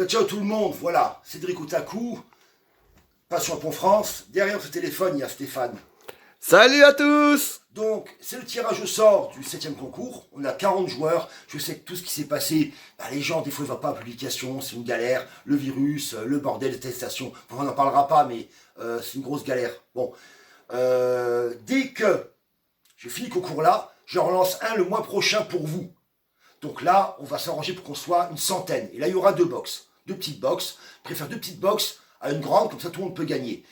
Ciao tout le monde, voilà, Cédric Otaku, Passion Pont France. Derrière ce téléphone, il y a Stéphane. Salut à tous! Donc, c'est le tirage au sort du 7e concours. On a 40 joueurs. Je sais que tout ce qui s'est passé, les gens, des fois, ils ne voient pas la publication. C'est une galère. Le virus, le bordel, les testations. Enfin, on n'en parlera pas, mais c'est une grosse galère. Bon, dès que je finis le concours là, je relance un le mois prochain pour vous. Donc là, on va s'arranger pour qu'on soit une centaine. Et là, il y aura deux petites box. Je préfère deux petites box à une grande, comme ça tout le monde peut gagner.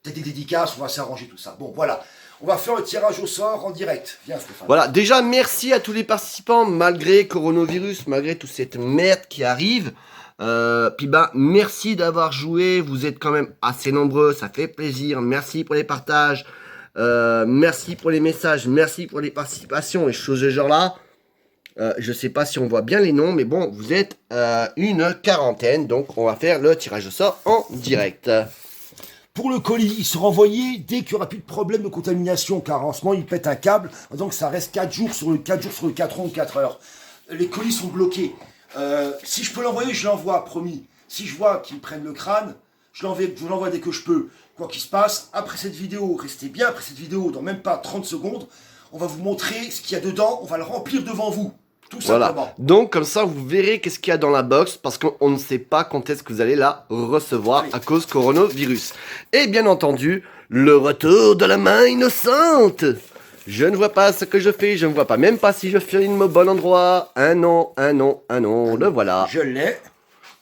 Peut-être des dédicaces, on va s'arranger tout ça. Bon, voilà. On va faire le tirage au sort en direct. Viens, Stéphane. Voilà, déjà merci à tous les participants, malgré coronavirus, malgré toute cette merde qui arrive. Puis merci d'avoir joué, vous êtes quand même assez nombreux, ça fait plaisir. Merci pour les partages, merci pour les messages, merci pour les participations et choses de genre là. Je sais pas si on voit bien les noms, mais bon, vous êtes une quarantaine, donc on va faire le tirage au sort en direct. Pour le colis, il sera envoyé dès qu'il n'y aura plus de problème de contamination, car en ce moment, il pète un câble, donc ça reste 4 jours sur le 4 ou 4 heures. Les colis sont bloqués. Si je peux l'envoyer, je l'envoie, promis. Si je vois qu'ils prennent le crâne, je l'envoie dès que je peux. Quoi qu'il se passe, après cette vidéo, restez bien après cette vidéo, dans même pas 30 secondes, on va vous montrer ce qu'il y a dedans, on va le remplir devant vous. Tout simplement. Voilà, donc comme ça vous verrez qu'est-ce qu'il y a dans la box parce qu'on ne sait pas quand est-ce que vous allez la recevoir à cause coronavirus. Et bien entendu, le retour de la main innocente. Je ne vois pas ce que je fais, je ne vois pas même pas si je filme au bon endroit. Un nom, le voilà. Je l'ai.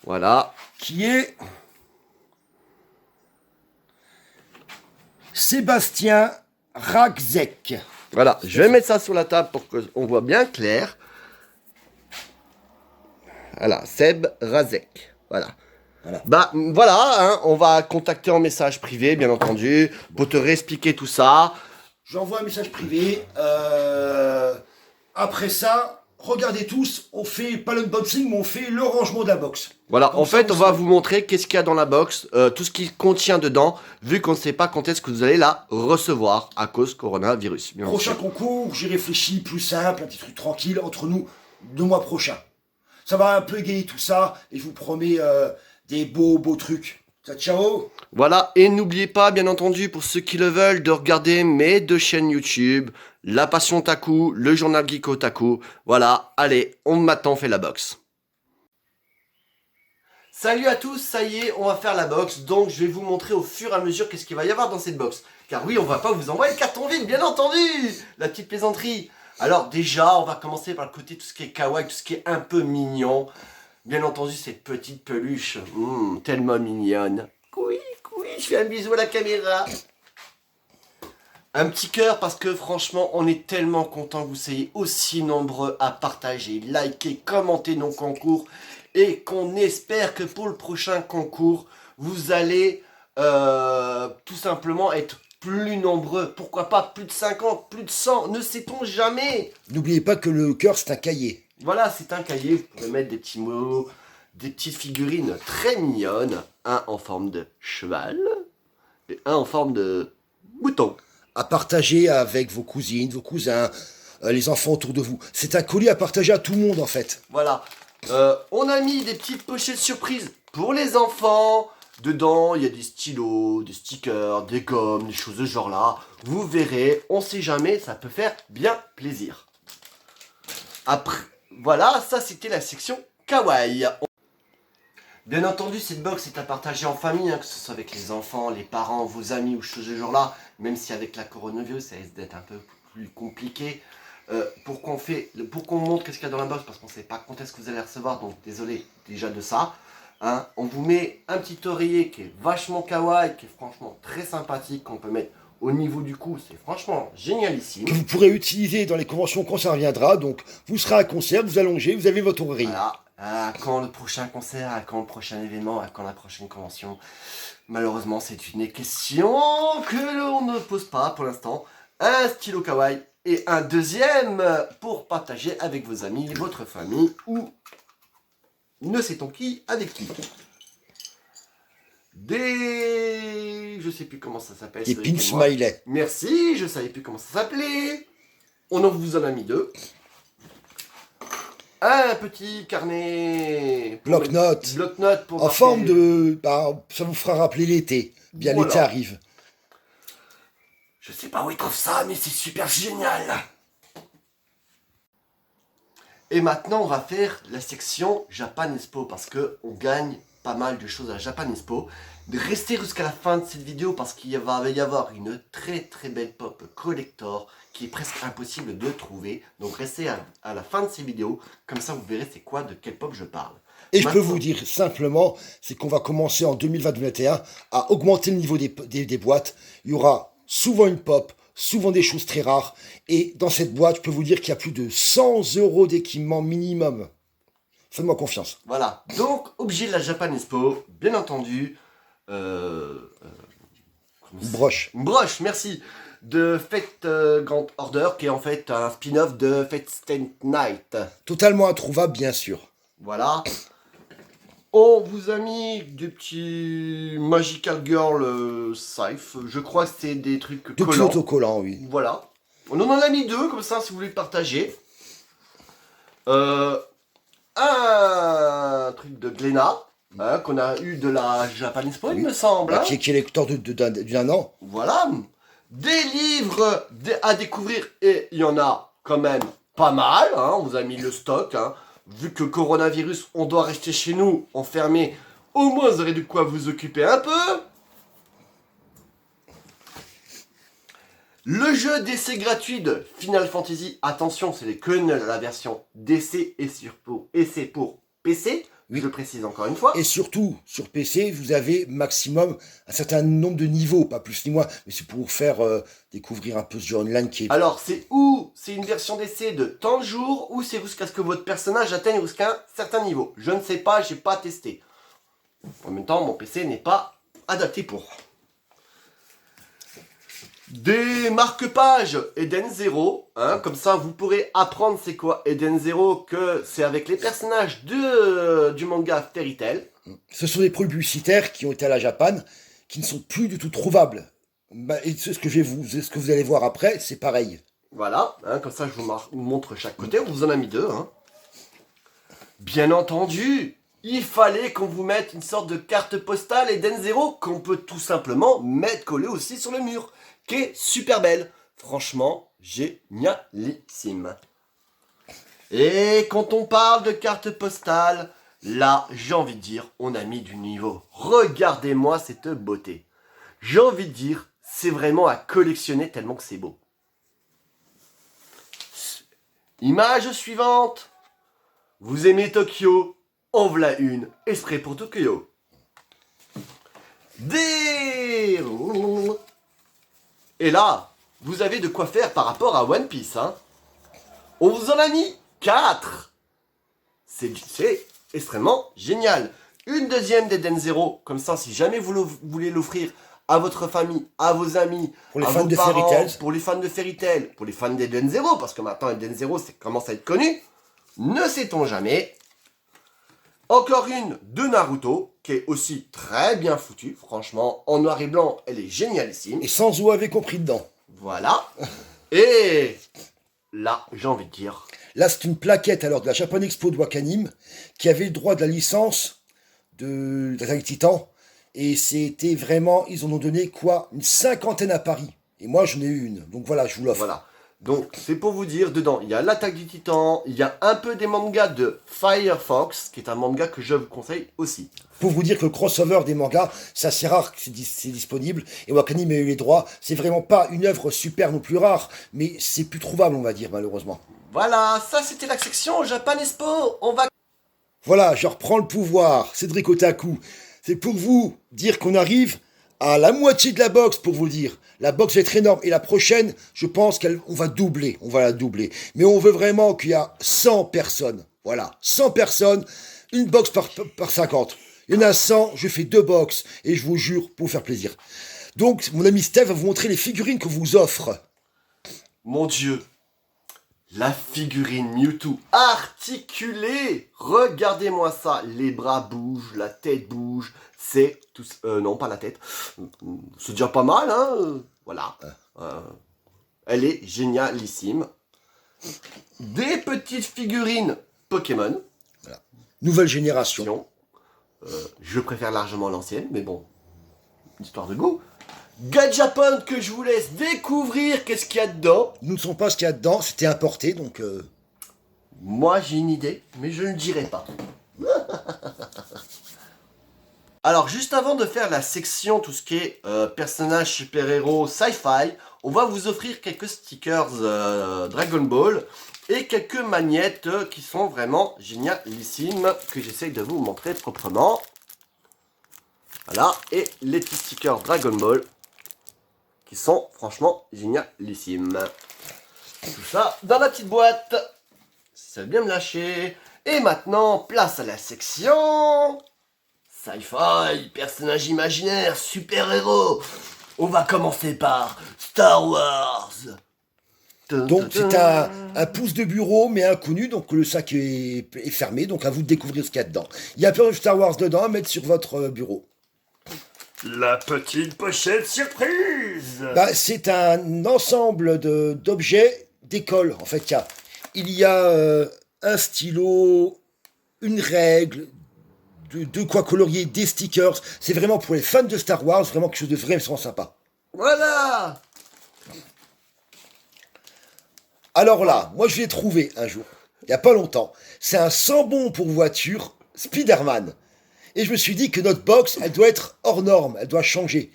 Voilà. Qui est Sébastien Ragzek. Voilà, je vais mettre ça sur la table pour qu'on voit bien clair. Voilà, Seb Razek. Voilà. Voilà, on va contacter en message privé, bien entendu, pour te réexpliquer tout ça. J'envoie un message privé. Après ça, regardez tous, on fait pas l'unboxing, mais on fait le rangement de la box. Voilà, Comme en ça, fait, on va vous montrer qu'est-ce qu'il y a dans la box, tout ce qui contient dedans, vu qu'on ne sait pas quand est-ce que vous allez la recevoir à cause coronavirus. Prochain concours, j'y réfléchis, plus simple, un petit truc tranquille entre nous, 2 mois prochains. Ça va un peu égayer tout ça, et je vous promets des beaux trucs. Ciao. Voilà, et n'oubliez pas, bien entendu, pour ceux qui le veulent, de regarder mes 2 chaînes YouTube, La Passion Otaku, le journal Geek Otaku. Voilà, allez, maintenant on fait la box. Salut à tous, ça y est, on va faire la box, donc je vais vous montrer au fur et à mesure qu'est-ce qu'il va y avoir dans cette box. Car oui, on va pas vous envoyer le carton vide, bien entendu. La petite plaisanterie. Alors déjà, on va commencer par le côté tout ce qui est kawaii, tout ce qui est un peu mignon. Bien entendu, cette petite peluche, tellement mignonne. Oui, je fais un bisou à la caméra. Un petit cœur parce que franchement, on est tellement content que vous soyez aussi nombreux à partager, liker, commenter nos concours. Et qu'on espère que pour le prochain concours, vous allez tout simplement être plus nombreux. Pourquoi pas plus de 50, plus de 100, ne sait-on jamais. N'oubliez pas que le cœur, c'est un cahier. Voilà, c'est un cahier, vous pouvez mettre des petits mots, des petites figurines très mignonnes. Un en forme de cheval et un en forme de mouton. À partager avec vos cousines, vos cousins, les enfants autour de vous. C'est un colis à partager à tout le monde en fait. Voilà. On a mis des petites pochettes surprises pour les enfants. Dedans, il y a des stylos, des stickers, des gommes, des choses de ce genre là. Vous verrez, on sait jamais, ça peut faire bien plaisir. Après, voilà, ça c'était la section kawaii. Bien entendu, cette box est à partager en famille, que ce soit avec les enfants, les parents, vos amis ou choses de ce genre là. Même si avec la coronavirus, ça risque d'être un peu plus compliqué. Pour qu'on montre qu'est-ce qu'il y a dans la box, parce qu'on ne sait pas quand est-ce que vous allez recevoir, donc désolé déjà de ça. On vous met un petit oreiller qui est vachement kawaii, qui est franchement très sympathique, qu'on peut mettre au niveau du cou, c'est franchement génialissime. Que vous pourrez utiliser dans les conventions quand ça reviendra, donc vous serez à un concert, vous allongez, vous avez votre oreiller. Voilà, quand le prochain concert, à quand le prochain événement, à quand la prochaine convention. Malheureusement, c'est une question que l'on ne pose pas pour l'instant. Un stylo kawaii et un deuxième pour partager avec vos amis, votre famille ou ne sait-on qui, avec qui. Je sais plus comment ça s'appelle. Des pins smiley. Merci, je savais plus comment ça s'appelait. On vous en a mis 2. un petit carnet... Bloc-notes. Bloc-notes pour En marquer- forme de... Bah, ça vous fera rappeler l'été. Bien, Voilà. l'été arrive. Je sais pas où ils trouvent ça, mais c'est super génial. Et maintenant, on va faire la section Japan Expo parce que on gagne pas mal de choses à Japan Expo. Restez jusqu'à la fin de cette vidéo parce qu'il va y avoir une très très belle pop collector qui est presque impossible de trouver. Donc restez à la fin de ces vidéos, comme ça vous verrez c'est quoi, de quelle pop je parle. Et je peux Maintenant- vous dire simplement, c'est qu'on va commencer en 2020-2021 à augmenter le niveau des boîtes. Il y aura souvent une pop, souvent des choses très rares. Et dans cette boîte, je peux vous dire qu'il y a plus de 100 € d'équipement minimum. Faites-moi confiance. Voilà, donc objet de la Japan Expo, bien entendu. Comment Une c'est broche. Une broche, merci. De Fate Grand Order, qui est en fait un spin-off de Fate Stay Night. Totalement introuvable, bien sûr. Voilà. On vous a mis des petits Magical Girl safe. Je crois que c'est des trucs Depuis collants. autocollant, oui. Voilà. On en a mis deux, comme ça, si vous voulez partager. Un truc de Glénat, hein, qu'on a eu de la Japan Expo, il me semble. Bah, hein. qui est lecteur d'un an. Voilà. Des livres à découvrir, et il y en a quand même pas mal. Hein. On vous a mis le stock. Hein. Vu que coronavirus, on doit rester chez nous, enfermés. Au moins, vous aurez de quoi vous occuper un peu. Le jeu d'essai gratuit de Final Fantasy, attention, c'est les Kernel, la version d'essai et c'est pour PC, Oui. je le précise encore une fois. Et surtout, sur PC, vous avez maximum un certain nombre de niveaux, pas plus ni moins, mais c'est pour vous faire découvrir un peu ce jeu online qui est... Alors, c'est une version d'essai de tant de jours, ou c'est jusqu'à ce que votre personnage atteigne jusqu'à un certain niveau. Je ne sais pas, j'ai pas testé. En même temps, mon PC n'est pas adapté pour. Des marque-pages Eden Zero, hein, comme ça vous pourrez apprendre c'est quoi Eden Zero, que c'est avec les personnages du manga Fairy Tail. Ce sont des produits publicitaires qui ont été à la Japan, qui ne sont plus du tout trouvables. Bah, et ce que ce que vous allez voir après, c'est pareil. Voilà, hein, comme ça je vous montre chaque côté, on vous en a mis deux. Hein. Bien entendu, il fallait qu'on vous mette une sorte de carte postale Eden Zero qu'on peut tout simplement mettre collée aussi sur le mur, qui est super belle. Franchement, génialissime. Et quand on parle de carte postale, là, j'ai envie de dire, on a mis du niveau. Regardez-moi cette beauté. J'ai envie de dire, c'est vraiment à collectionner tellement que c'est beau. Image suivante. Vous aimez Tokyo? En voilà une, exprès pour Tokyo. Et là, vous avez de quoi faire par rapport à One Piece. Hein. On vous en a mis 4. C'est extrêmement génial. Une deuxième d'Eden Zero, comme ça, si jamais vous voulez l'offrir à votre famille, à vos amis, Pour les à fans vos de parents, Fairy Tail. pour les fans de Fairy Tail, pour les fans d'Eden Zero, parce que maintenant Eden Zero commence à être connu, ne sait-on jamais. Encore une de Naruto, qui est aussi très bien foutue, franchement, en noir et blanc, elle est génialissime. Et sans vous avez compris dedans. Voilà. Et là, j'ai envie de dire, Là, c'est une plaquette alors de la Japan Expo de Wakanim qui avait le droit de la licence d'Attaque Titan. Et c'était vraiment, ils en ont donné quoi? Une 50aine à Paris. Et moi, j'en ai eu une. Donc voilà, je vous l'offre. voilà. Donc, c'est pour vous dire, dedans, il y a l'attaque du titan, il y a un peu des mangas de Firefox, qui est un manga que je vous conseille aussi. Pour vous dire que le crossover des mangas, c'est assez rare que c'est disponible. Et Wakanim a eu les droits. C'est vraiment pas une œuvre super non plus rare, mais c'est plus trouvable, on va dire, malheureusement. Voilà, ça c'était la section Japan Expo. On va... Voilà, je reprends le pouvoir. Cédric Otaku. C'est pour vous dire qu'on arrive à la moitié de la box, pour vous dire. La box va être énorme. Et la prochaine, je pense qu'on va doubler. On va la doubler. Mais on veut vraiment qu'il y a 100 personnes. Voilà, 100 personnes. Une box par 50. Il y en a 100, je fais 2 box. Et je vous jure, pour vous faire plaisir. Donc, mon ami Steve va vous montrer les figurines que vous offre. Mon Dieu, la figurine Mewtwo articulée. Regardez-moi ça. Les bras bougent, la tête bouge. C'est tout... non, pas la tête. C'est déjà pas mal, hein. Voilà. Elle est génialissime. Des petites figurines Pokémon. Nouvelle génération. Je préfère largement l'ancienne, mais bon, histoire de goût. Gajapon que je vous laisse découvrir qu'est-ce qu'il y a dedans. Nous ne savons pas ce qu'il y a dedans, c'était importé, donc... Moi j'ai une idée, mais je ne le dirai pas. Alors juste avant de faire la section tout ce qui est personnages super-héros sci-fi, on va vous offrir quelques stickers Dragon Ball et quelques magnettes qui sont vraiment génialissimes, que j'essaye de vous montrer proprement. Voilà, et les petits stickers Dragon Ball qui sont franchement génialissimes. Tout ça dans la petite boîte. Ça va bien me lâcher. Et maintenant, place à la section sci-fi, personnages imaginaires, super-héros. On va commencer par Star Wars. Donc c'est un pouce de bureau, mais inconnu, donc le sac est fermé, donc à vous de découvrir ce qu'il y a dedans. Il y a plein de Star Wars dedans à mettre sur votre bureau. La petite pochette surprise. Bah, c'est un ensemble d'objets d'école, en fait. Il y a un stylo, une règle, de quoi colorier, des stickers. C'est vraiment pour les fans de Star Wars, vraiment quelque chose de vraiment sympa. Voilà. Alors là, moi je l'ai trouvé un jour, il n'y a pas longtemps. C'est un sans-bon pour voiture Spider-Man. Et je me suis dit que notre box, elle doit être hors norme, elle doit changer.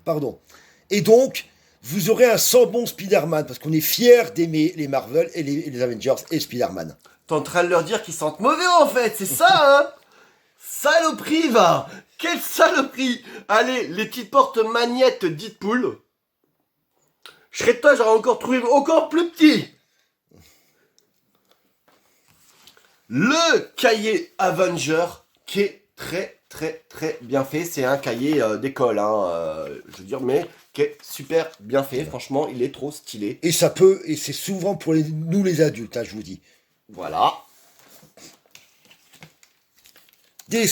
Pardon. Et donc, vous aurez un sans-bon Spider-Man, parce qu'on est fiers d'aimer les Marvel et les Avengers et Spider-Man. T'es en train de leur dire qu'ils sentent mauvais en fait, c'est ça hein. Saloperie va. Quelle saloperie. Allez, les petites portes magnettes Deadpool. Je serais toi, j'aurais encore trouvé encore plus petit. Le cahier Avenger qui est très bien fait. C'est un cahier d'école, hein, je veux dire, mais qui est super bien fait. Franchement, il est trop stylé. Et c'est souvent pour nous les adultes, hein, je vous dis. Voilà. Des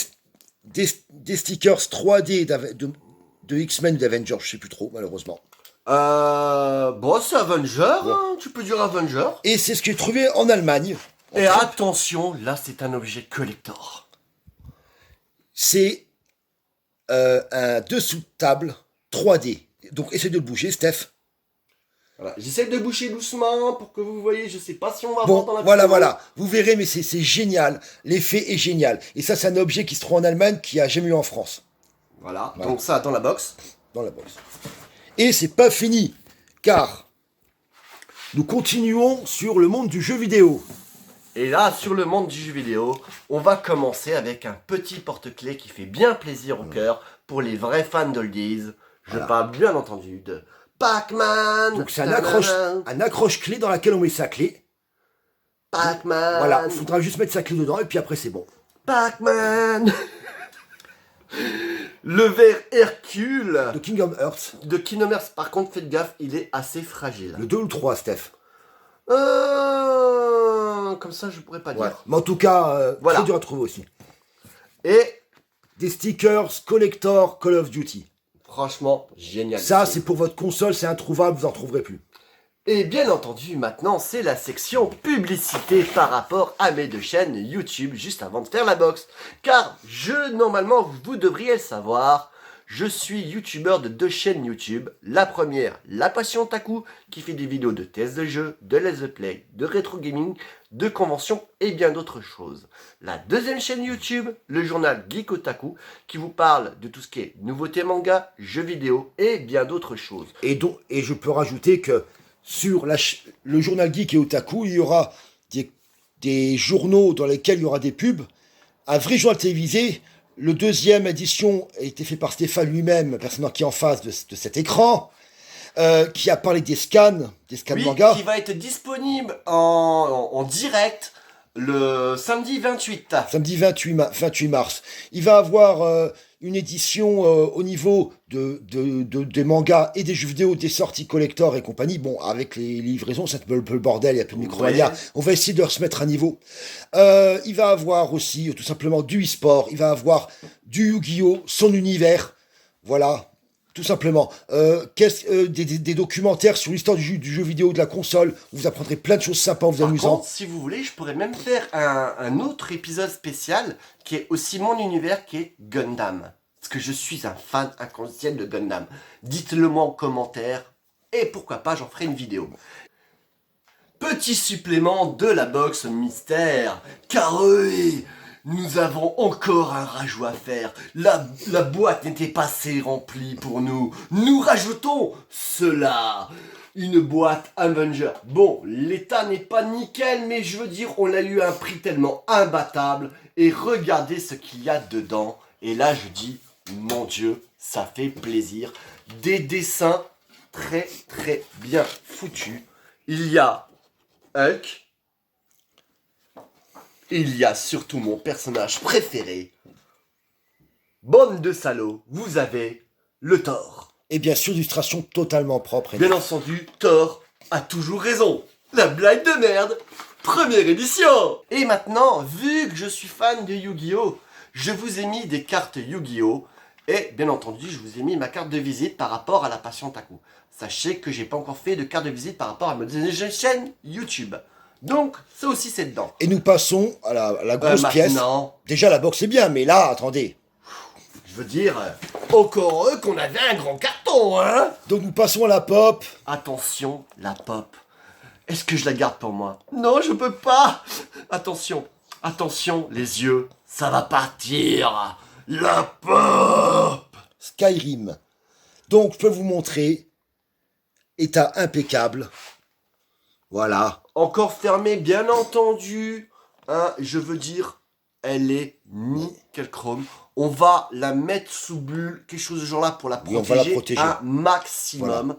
stickers 3D de X-Men ou d'Avengers, je sais plus trop, malheureusement. Bon, c'est Avenger, hein, tu peux dire Avenger. Et c'est ce que j'ai trouvé en Allemagne. Et attention, là c'est un objet collector. C'est un dessous de table 3D. Donc essaye de le bouger, Steph. Voilà. J'essaie de boucher doucement pour que vous voyez, je sais pas si on va Bon, voir dans la voilà, vidéo. voilà. Vous verrez, mais c'est génial. L'effet est génial. Et ça, c'est un objet qui se trouve en Allemagne, qui a jamais eu en France. Voilà, donc ça dans la box. Dans la box. Et c'est pas fini, car nous continuons sur le monde du jeu vidéo. Et là, sur le monde du jeu vidéo, on va commencer avec un petit porte-clés qui fait bien plaisir au cœur pour les vrais fans d'oldies. Je parle bien entendu de Pac-Man. Donc c'est un accroche-clé dans laquelle on met sa clé. Pac-Man. Voilà, il faudra juste mettre sa clé dedans et puis après c'est bon. Pac-Man. Le verre Hercule De Kingdom Hearts. de Kingdom Hearts, par contre, faites gaffe, il est assez fragile. Le 2 ou le 3, Steph. Comme ça, je pourrais pas Ouais. dire. Mais en tout cas, Voilà. très dur à trouver aussi. Et Des stickers collector Call of Duty. franchement, génial. Ça, c'est pour votre console, c'est introuvable, vous en retrouverez plus. Et bien entendu, maintenant, c'est la section publicité par rapport à mes deux chaînes YouTube, juste avant de faire la box. Car normalement, vous devriez le savoir, je suis youtubeur de deux chaînes YouTube. La première, La Passion Taku, qui fait des vidéos de tests de jeux, de let's play, de rétro gaming, de conventions et bien d'autres choses. La deuxième chaîne YouTube, le journal Geek Otaku, qui vous parle de tout ce qui est nouveautés manga, jeux vidéo et bien d'autres choses. Et je peux rajouter que sur le journal Geek et Otaku, il y aura des journaux dans lesquels il y aura des pubs. Un vrai journal télévisé. Le deuxième édition a été fait par Stéphane lui-même, la personne qui est en face de cet écran, qui a parlé des scans Oui, manga. qui va être disponible en direct le samedi 28. Samedi 28 mars. Il va avoir une édition au niveau des mangas et des jeux vidéo, des sorties collector et compagnie. Bon, avec les livraisons, c'est un peu le bordel, il y a plus de Micromania. Ouais. On va essayer de se mettre à niveau. Il va avoir aussi tout simplement du e-sport. Il va avoir du Yu-Gi-Oh, son univers. Voilà. tout simplement. Des documentaires sur l'histoire du jeu vidéo, de la console. Vous apprendrez plein de choses sympas, vous Par amusant. contre, si vous voulez, je pourrais même faire un autre épisode spécial qui est aussi mon univers, qui est Gundam. Parce que je suis un fan inconditionnel de Gundam. Dites-le moi en commentaire, et pourquoi pas, j'en ferai une vidéo. Petit supplément de la box mystère, car oui, nous avons encore un rajout à faire. La boîte n'était pas assez remplie pour nous. Nous rajoutons cela. Une boîte Avenger. Bon, l'état n'est pas nickel, mais je veux dire, on l'a eu à un prix tellement imbattable. Et regardez ce qu'il y a dedans. Et là, je dis, mon Dieu, ça fait plaisir. Des dessins très très bien foutus. Il y a Hulk. Il y a surtout mon personnage préféré. Bande de salauds, vous avez le Thor. Et bien sûr, d'illustrations totalement propres. Bien entendu, Thor a toujours raison. La blague de merde, première édition. Et maintenant, vu que je suis fan de Yu-Gi-Oh, je vous ai mis des cartes Yu-Gi-Oh. Et bien entendu, je vous ai mis ma carte de visite par rapport à la Passion Taku. Sachez que j'ai pas encore fait de carte de visite par rapport à ma chaîne YouTube. Donc, ça aussi c'est dedans. Et nous passons à la grosse pièce. Maintenant, Déjà, la box c'est bien, mais là, attendez. je veux dire, encore eux qu'on avait un grand carton, hein. Donc nous passons à la pop. Attention, la pop. Est-ce que je la garde pour moi? Non, je peux pas. Attention, attention, les yeux, ça va partir. La pop. Skyrim. Donc, je peux vous montrer. État impeccable. Voilà. Encore fermée, bien entendu. Hein, je veux dire, elle est nickel chrome. On va la mettre sous bulle, quelque chose de genre là pour la Oui, on protéger, va la protéger. un maximum.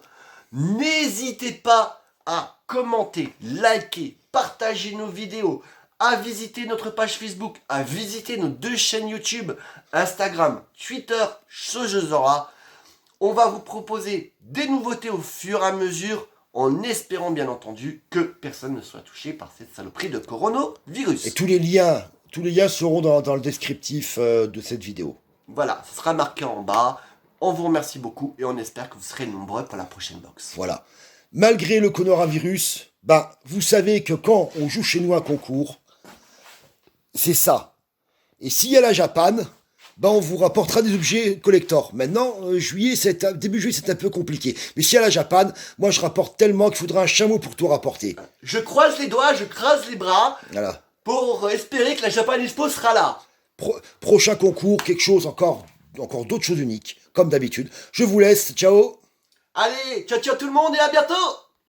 N'hésitez pas à commenter, liker, partager nos vidéos, à visiter notre page Facebook, à visiter nos 2 chaînes YouTube, Instagram, Twitter, Shojozora. On va vous proposer des nouveautés au fur et à mesure, en espérant bien entendu que personne ne soit touché par cette saloperie de coronavirus. Et tous les liens seront dans le descriptif de cette vidéo. Voilà, ce sera marqué en bas. On vous remercie beaucoup et on espère que vous serez nombreux pour la prochaine box. Voilà. Malgré le coronavirus, vous savez que quand on joue chez nous un concours, c'est ça. Et s'il y a la Japan, on vous rapportera des objets collector. Maintenant, début juillet, c'est un peu compliqué. Mais s'il y a la Japan, moi je rapporte tellement qu'il faudra un chameau pour tout rapporter. Je croise les doigts, je crase les bras Voilà. pour espérer que la Japan Expo sera là. Prochain concours, quelque chose encore d'autres choses uniques, comme d'habitude. Je vous laisse, ciao. Allez, ciao ciao tout le monde et à bientôt.